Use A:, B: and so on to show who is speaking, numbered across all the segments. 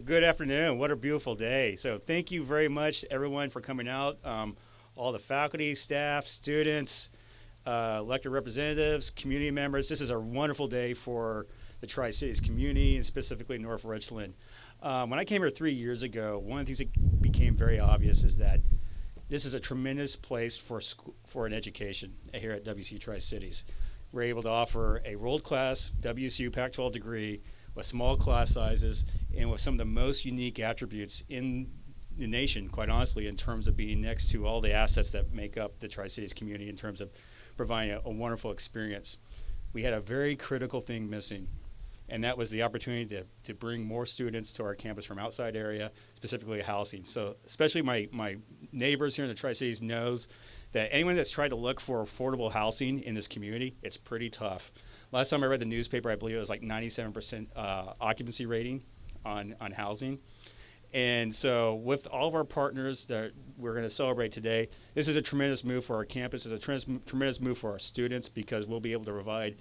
A: good afternoon. What a beautiful day. So thank you very much, everyone, for coming out. All the faculty, staff, students, elected representatives, community members. This is a wonderful day for the Tri-Cities community and specifically North Richland. When I came here 3 years ago, one of the things that became very obvious is that this is a tremendous place for an education here at W.S.U Tri-Cities. We're able to offer a world-class W.S.U Pac-12 degree with small class sizes and with some of the most unique attributes in the nation, quite honestly, in terms of being next to all the assets that make up the Tri-Cities community in terms of providing a wonderful experience. We had a very critical thing missing, and that was the opportunity to bring more students to our campus from outside area, specifically housing. So especially my neighbors here in the Tri-Cities knows that anyone that's tried to look for affordable housing in this community, it's pretty tough. Last time I read the newspaper, I believe it was like 97% occupancy rating on housing. And so with all of our partners that we're going to celebrate today, this is a tremendous move for our campus. It's a tremendous move for our students because we'll be able to provide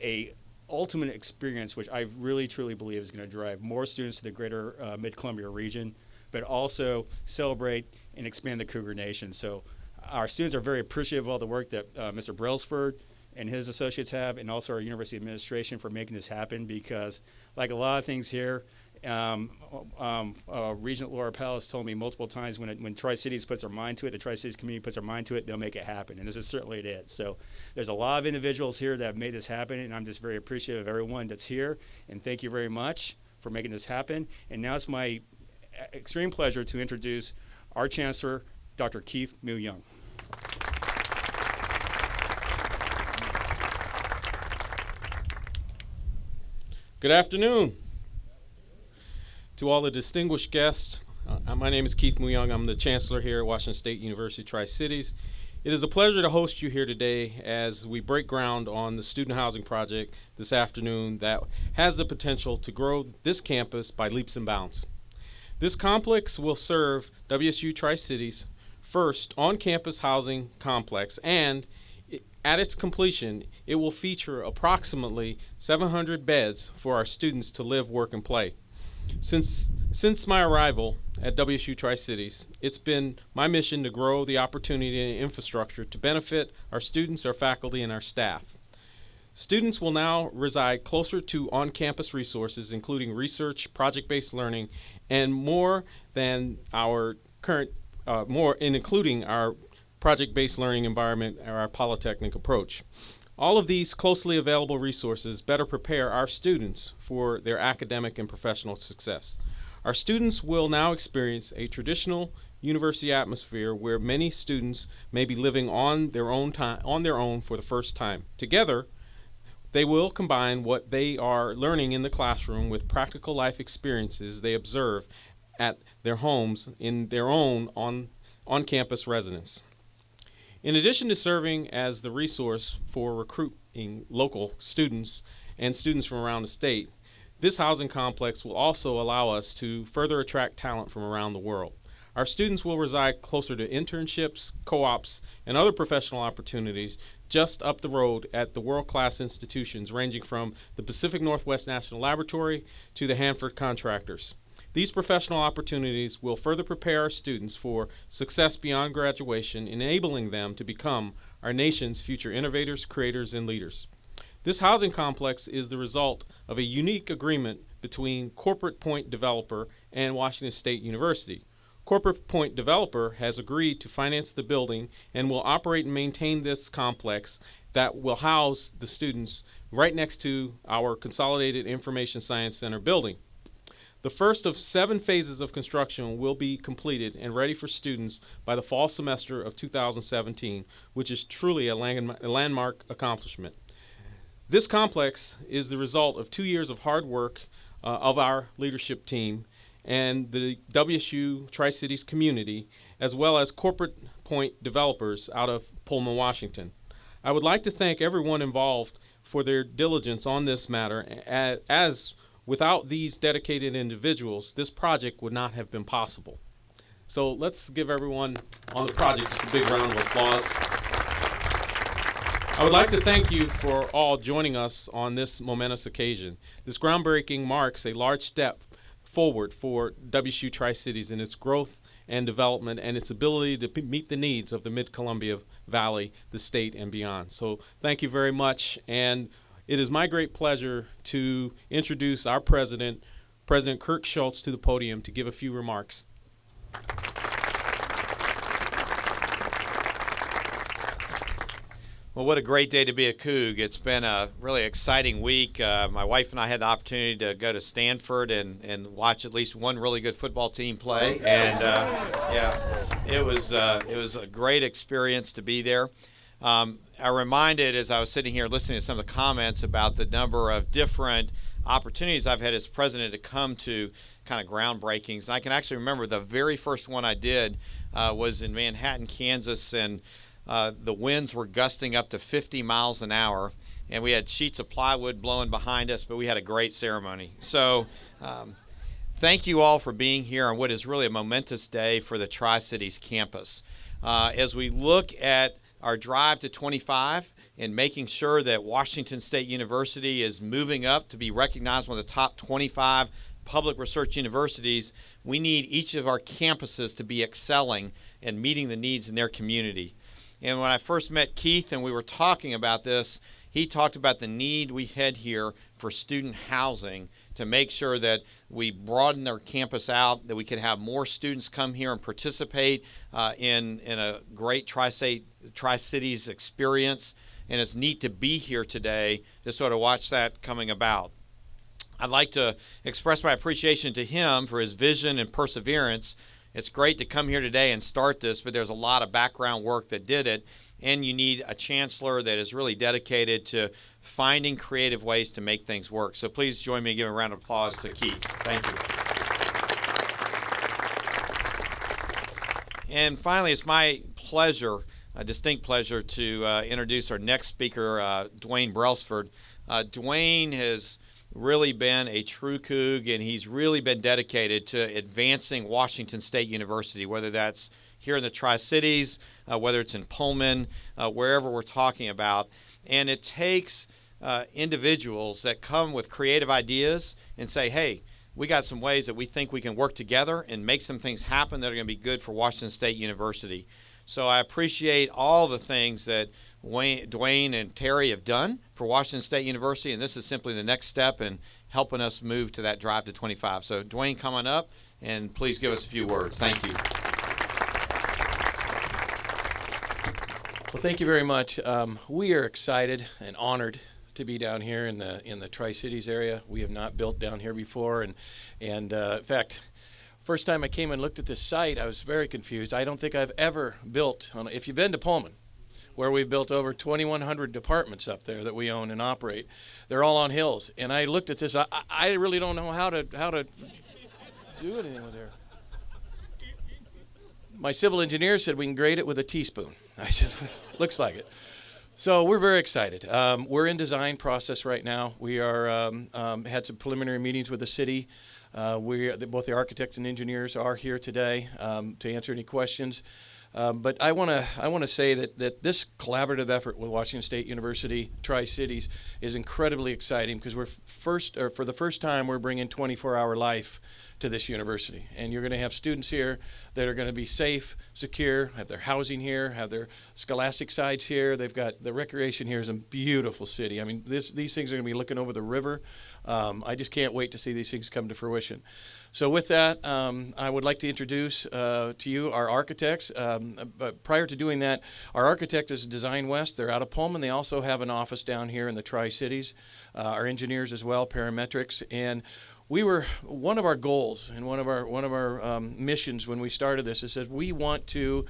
A: a ultimate experience, which I really, truly believe is going to drive more students to the greater Mid-Columbia region, but also celebrate and expand the Cougar Nation. So our students are very appreciative of all the work that Mr. Brailsford and his associates have, and also our university administration for making this happen because, like a lot of things here, Regent Laura Palace told me multiple times when Tri-Cities puts their mind to it, the Tri-Cities community puts their mind to it, they'll make it happen, and this is certainly it. So there's a lot of individuals here that have made this happen, and I'm just very appreciative of everyone that's here, and thank you very much for making this happen. And now it's my extreme pleasure to introduce our Chancellor, Dr. Keith Mu-Young.
B: Good afternoon to all the distinguished guests. My name is Keith Mu-Young. I'm the Chancellor here at Washington State University Tri-Cities. It is a pleasure to host you here today as we break ground on the student housing project this afternoon that has the potential to grow this campus by leaps and bounds. This complex will serve W.S.U Tri-Cities' first on-campus housing complex, and at its completion, it will feature approximately 700 beds for our students to live, work, and play. Since my arrival at W.S.U Tri-Cities, it's been my mission to grow the opportunity and infrastructure to benefit our students, our faculty, and our staff. Students will now reside closer to on-campus resources, including research, project-based learning, and more than our current, including our project-based learning environment or our polytechnic approach. All of these closely available resources better prepare our students for their academic and professional success. Our students will now experience a traditional university atmosphere where many students may be living on their own for the first time. Together, they will combine what they are learning in the classroom with practical life experiences they observe at their homes in their own on-campus residence. In addition to serving as the resource for recruiting local students and students from around the state, this housing complex will also allow us to further attract talent from around the world. Our students will reside closer to internships, co-ops, and other professional opportunities just up the road at the world-class institutions ranging from the Pacific Northwest National Laboratory to the Hanford Contractors. These professional opportunities will further prepare our students for success beyond graduation, enabling them to become our nation's future innovators, creators, and leaders. This housing complex is the result of a unique agreement between Corporate Point Developer and Washington State University. Corporate Point Developer has agreed to finance the building and will operate and maintain this complex that will house the students right next to our Consolidated Information Science Center building. The first of 7 phases of construction will be completed and ready for students by the fall semester of 2017, which is truly a landmark accomplishment. This complex is the result of 2 years of hard work of our leadership team and the W.S.U Tri-Cities community, as well as Corporate Point developers out of Pullman, Washington. I would like to thank everyone involved for their diligence on this matter, as without these dedicated individuals, this project would not have been possible. So let's give everyone on the project just a big round of applause. I would like to thank you for all joining us on this momentous occasion. This groundbreaking marks a large step forward for W.S.U. Tri-Cities in its growth and development and its ability to meet the needs of the Mid-Columbia Valley, the state, and beyond. So thank you very much. And it is my great pleasure to introduce our president, President Kirk Schultz, to the podium to give a few remarks.
C: Well, what a great day to be a Coug. It's been a really exciting week. My wife and I had the opportunity to go to Stanford and watch at least one really good football team play. And it was a great experience to be there. I reminded as I was sitting here listening to some of the comments about the number of different opportunities I've had as president to come to kind of groundbreakings. And I can actually remember the very first one I did was in Manhattan, Kansas, and the winds were gusting up to 50 miles an hour, and we had sheets of plywood blowing behind us, but we had a great ceremony. So thank you all for being here on what is really a momentous day for the Tri-Cities campus. As we look at our drive to 25 and making sure that Washington State University is moving up to be recognized as one of the top 25 public research universities, we need each of our campuses to be excelling and meeting the needs in their community. And when I first met Keith and we were talking about this, he talked about the need we had here for student housing to make sure that we broaden their campus out, that we could have more students come here and participate in a great Tri-Cities experience. And it's neat to be here today to sort of watch that coming about. I'd like to express my appreciation to him for his vision and perseverance. It's great to come here today and start this, but there's a lot of background work that did it, and you need a chancellor that is really dedicated to finding creative ways to make things work. So please join me in giving a round of applause to Keith. Thank you. And finally, it's my pleasure, a distinct pleasure, to introduce our next speaker, Dwayne Brailsford. Dwayne has really been a true Coug, and he's really been dedicated to advancing Washington State University, whether that's here in the Tri-Cities, whether it's in Pullman, wherever we're talking about. And it takes individuals that come with creative ideas and say, hey, we got some ways that we think we can work together and make some things happen that are going to be good for Washington State University. So I appreciate all the things that Dwayne and Terry have done for Washington State University, and this is simply the next step in helping us move to that drive to 25. So Dwayne, come on up, and please give us a few words. Thank you.
D: Well, thank you very much. We are excited and honored to be down here in the Tri-Cities area. We have not built down here before, and in fact, first time I came and looked at this site, I was very confused. I don't think I've ever built on. If you've been to Pullman, where we've built over 2,100 departments up there that we own and operate, they're all on hills. And I looked at this. I really don't know how to do anything with there. My civil engineer said we can grade it with a teaspoon. I said, looks like it. So we're very excited. We're in design process right now. We are had some preliminary meetings with the city. Both the architects and engineers are here today to answer any questions. But I want to say that this collaborative effort with Washington State University Tri-Cities is incredibly exciting because for the first time we're bringing 24-hour life to this university, and you're going to have students here that are going to be safe, secure, have their housing here, have their scholastic sides here. They've got the recreation here is a beautiful city. I mean, these things are going to be looking over the river. I just can't wait to see these things come to fruition. So with that, I would like to introduce to you our architects. But prior to doing that, our architect is Design West. They're out of Pullman. They also have an office down here in the Tri-Cities. Our engineers as well, parametrics. And we were, one of our goals and one of our missions when we started this is that we want to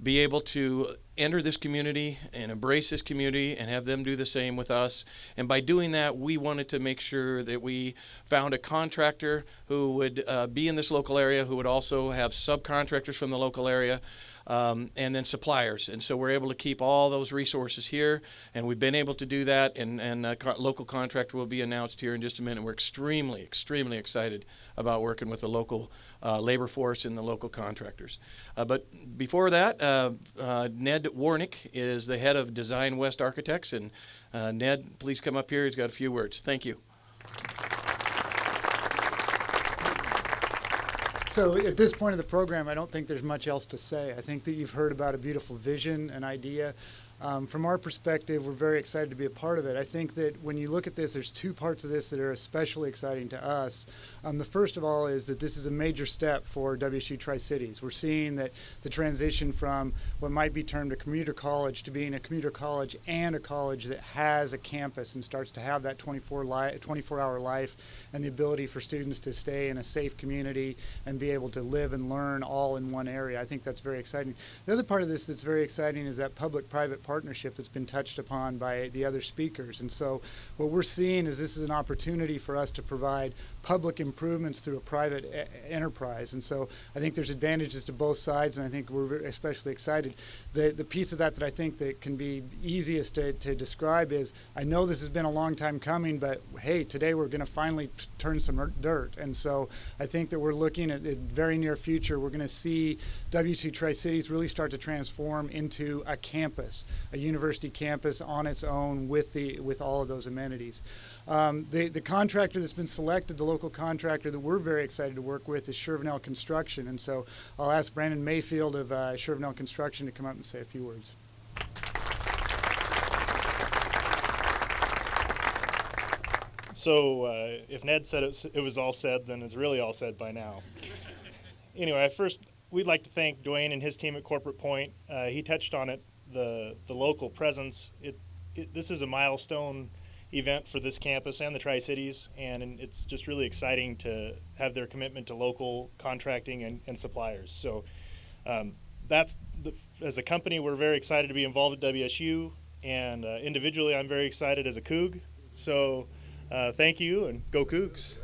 D: be able to enter this community and embrace this community and have them do the same with us. And by doing that, we wanted to make sure that we found a contractor who would be in this local area, who would also have subcontractors from the local area, and then suppliers. And so we're able to keep all those resources here, and we've been able to do that, and a local contractor will be announced here in just a minute. We're extremely, extremely excited about working with the local labor force and the local contractors. But before that, Ned Warnick is the head of Design West Architects, and Ned, please come up here. He's got a few words. Thank you.
E: So at this point of the program, I don't think there's much else to say. I think that you've heard about a beautiful vision, an idea. From our perspective, we're very excited to be a part of it. I think that when you look at this, there's two parts of this that are especially exciting to us. The first of all is that this is a major step for W.S.U. Tri-Cities. We're seeing that the transition from what might be termed a commuter college to being a commuter college and a college that has a campus and starts to have that 24-hour life and the ability for students to stay in a safe community and be able to live and learn all in one area. I think that's very exciting. The other part of this that's very exciting is that public-private partnership that's been touched upon by the other speakers. And so what we're seeing is this is an opportunity for us to provide public improvements through a private enterprise. And so I think there's advantages to both sides, and I think we're especially excited. The piece of that I think that can be easiest to describe is, I know this has been a long time coming, but hey, today we're going to finally turn some dirt. And so I think that we're looking at the very near future, we're going to see W.S.U. Tri-Cities really start to transform into a campus, a university campus on its own with all of those amenities. The contractor that's been selected, the local contractor that we're very excited to work with, is Shervinell Construction. And so I'll ask Brandon Mayfield of Shervinell Construction to come up and say a few words.
F: So if Ned said it was all said, then it's really all said by now. Anyway, first, we'd like to thank Dwayne and his team at Corporate Point. He touched on it, the local presence. This is a milestone event for this campus and the Tri-Cities, and it's just really exciting to have their commitment to local contracting and suppliers. So as a company, we're very excited to be involved at W.S.U, and individually, I'm very excited as a Coug. So thank you, and go Cougs.